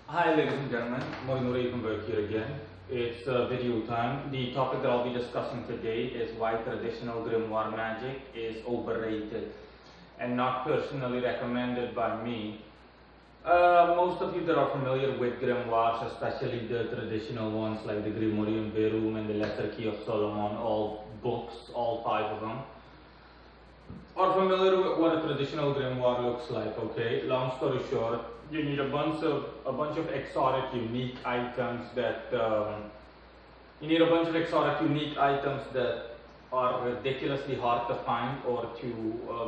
Hi ladies and gentlemen, Morinuri from work here again. It's video time. The topic that I'll be discussing today is why traditional Grimoire magic is overrated and not personally recommended by me. Most of you that are familiar with grimoires, especially the traditional ones like the Grimoire Verum and the Lesser Key of Solomon, all books, all five of them, are familiar with what a traditional grimoire looks like. Okay, long story short, you need a bunch of exotic, unique items that are ridiculously hard to find or to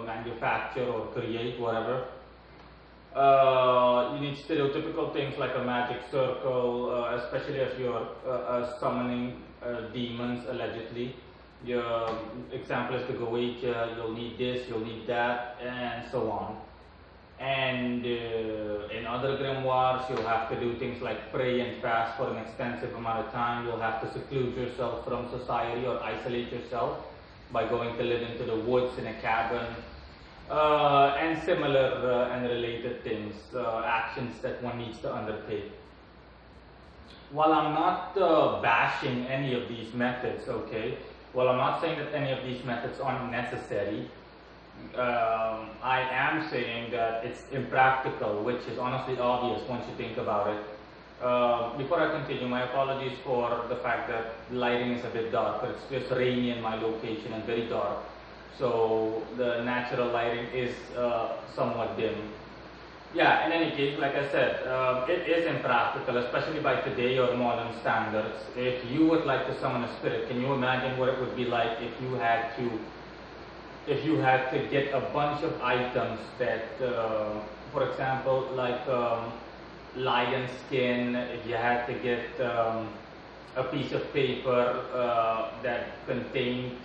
manufacture or create, whatever. You need stereotypical things like a magic circle, especially if you're summoning demons allegedly. Your example is the Goetia, you'll need this, you'll need that, and so on. And in other grimoires, you'll have to do things like pray and fast for an extensive amount of time. You'll have to seclude yourself from society or isolate yourself by going to live into the woods in a cabin, and similar and related things, actions that one needs to undertake. While I'm not bashing any of these methods, okay, well, I'm not saying that any of these methods aren't necessary. I am saying that it's impractical, which is honestly obvious once you think about it. Before I continue, my apologies for the fact that lighting is a bit dark, but it's just rainy in my location and very dark. So the natural lighting is somewhat dim. Yeah, in any case, like I said, it is impractical, especially by today or modern standards. If you would like to summon a spirit, can you imagine what it would be like if you had to get a bunch of items that, for example, like lion skin, if you had to get a piece of paper that contained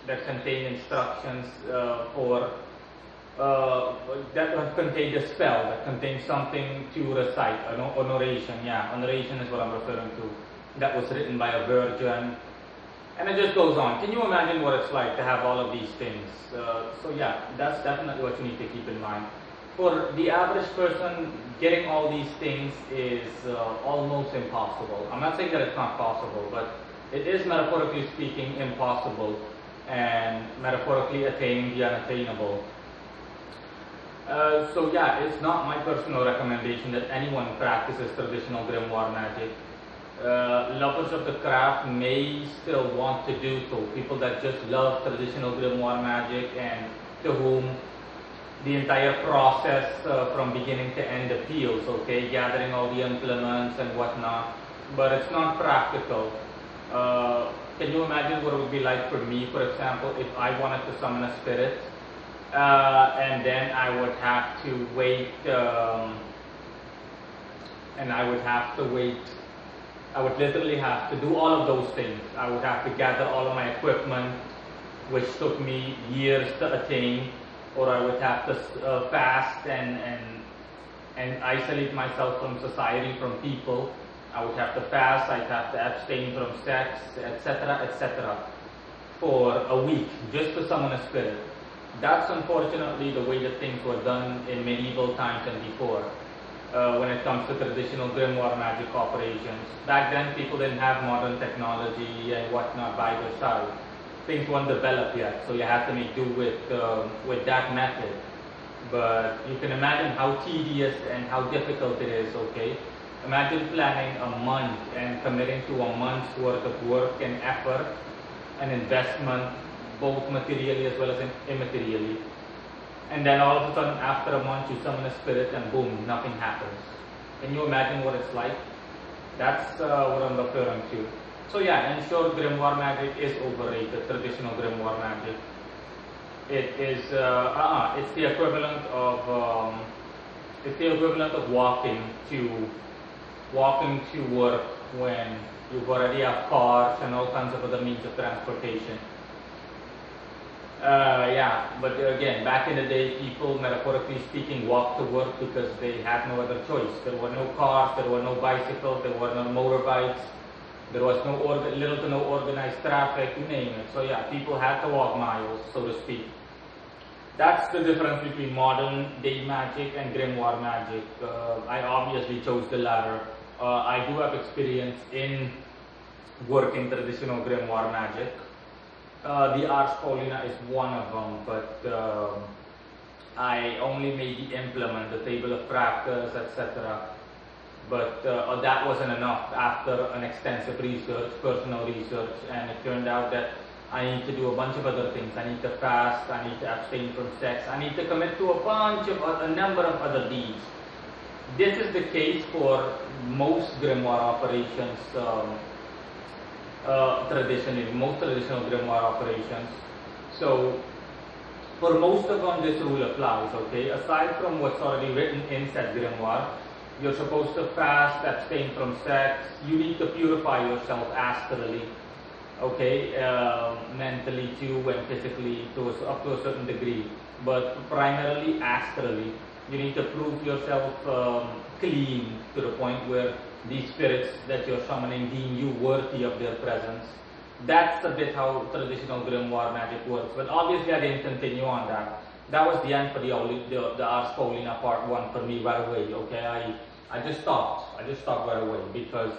instructions for that contained a spell, that contained something to recite, an oration. Yeah, oration is what I'm referring to. That was written by a virgin, and it just goes on. Can you imagine what it's like to have all of these things? So yeah, that's definitely what you need to keep in mind. For the average person, getting all these things is almost impossible. I'm not saying that it's not possible, but it is, metaphorically speaking, impossible, and metaphorically attaining the unattainable. So yeah, it's not my personal recommendation that anyone practices traditional grimoire magic. Lovers of the craft may still want to do so. People that just love traditional grimoire magic and to whom the entire process from beginning to end appeals, okay, gathering all the implements and whatnot, but it's not practical. Can you imagine what it would be like for me, for example, if I wanted to summon a spirit? And then I would have to wait, I would literally have to do all of those things. I would have to gather all of my equipment, which took me years to attain, or I would have to fast and isolate myself from society, from people. I would have to fast, I'd have to abstain from sex, etc., for a week just to summon a spirit. That's unfortunately the way that things were done in medieval times and before, when it comes to traditional grimoire magic operations. Back then, people didn't have modern technology and whatnot by their side. Things weren't developed yet, so you had to make do with that method. But you can imagine how tedious and how difficult it is, okay? Imagine planning a month and committing to a month's worth of work and effort and investment, both materially as well as immaterially. And then all of a sudden, after a month, you summon a spirit and boom, nothing happens. Can you imagine what it's like? That's what I'm referring to. So yeah, in short, grimoire magic is overrated, traditional grimoire magic. It is, it's the equivalent of walking to work when you already have cars and all kinds of other means of transportation. Yeah, but again, back in the day, people, metaphorically speaking, walked to work because they had no other choice. There were no cars, there were no bicycles, there were no motorbikes, there was little to no organized traffic, you name it. So yeah, people had to walk miles, so to speak. That's the difference between modern day magic and Grimoire Magick. I obviously chose the latter. I do have experience in working traditional Grimoire Magick. The Ars Paulina is one of them, but I only made the implement, the table of practice, etc. But that wasn't enough after an extensive research, personal research, and it turned out that I need to do a bunch of other things. I need to fast, I need to abstain from sex, I need to commit to a number of other deeds. This is the case for most grimoire operations, most traditional grimoire operations. So, for most of them, this rule applies, okay? Aside from what's already written in said grimoire, you're supposed to fast, abstain from sex, you need to purify yourself astrally, okay? Mentally too, and physically up to a certain degree, but primarily astrally. You need to prove yourself clean to the point where these spirits that you're summoning deem you worthy of their presence. That's a bit how traditional Grimoire Magick works, but obviously I didn't continue on that. That was the end for the Ars Paulina part 1 for me right away, okay? I just stopped right away because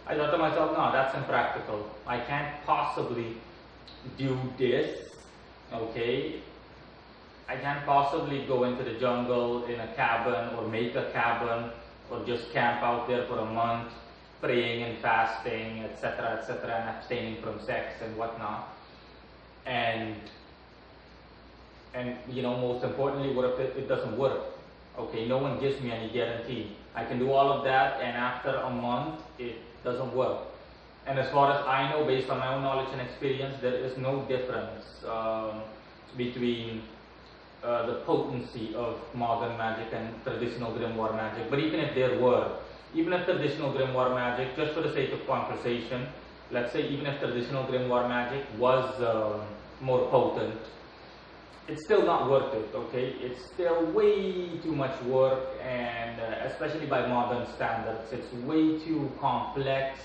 I thought to myself, no, that's impractical. I can't possibly do this, okay? I can't possibly go into the jungle in a cabin or make a cabin or just camp out there for a month praying and fasting, etc., and abstaining from sex and whatnot. And you know, most importantly, what if it doesn't work? Okay, no one gives me any guarantee. I can do all of that, and after a month, it doesn't work. And as far as I know, based on my own knowledge and experience, there is no difference between the potency of modern magic and traditional Grimoire Magick. But even if there were, even if traditional Grimoire Magick, just for the sake of conversation, let's say even if traditional Grimoire Magick was more potent, it's still not worth it, okay? It's still way too much work, and especially by modern standards, it's way too complex,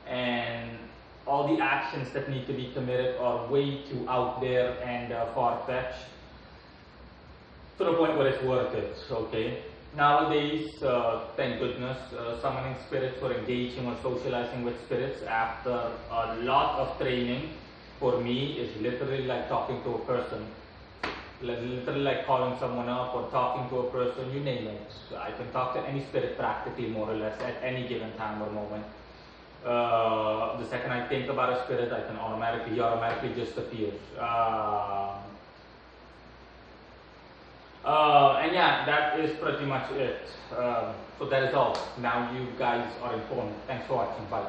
and all the actions that need to be committed are way too out there and far-fetched to the point where it's worth it, okay? Nowadays, thank goodness, summoning spirits or engaging or socializing with spirits after a lot of training, for me, is literally like talking to a person. Literally like calling someone up or talking to a person, you name it. I can talk to any spirit practically, more or less, at any given time or moment. The second I think about a spirit, he automatically just appears. And yeah, that is pretty much it. So that is all. Now you guys are informed. Thanks for watching. Bye.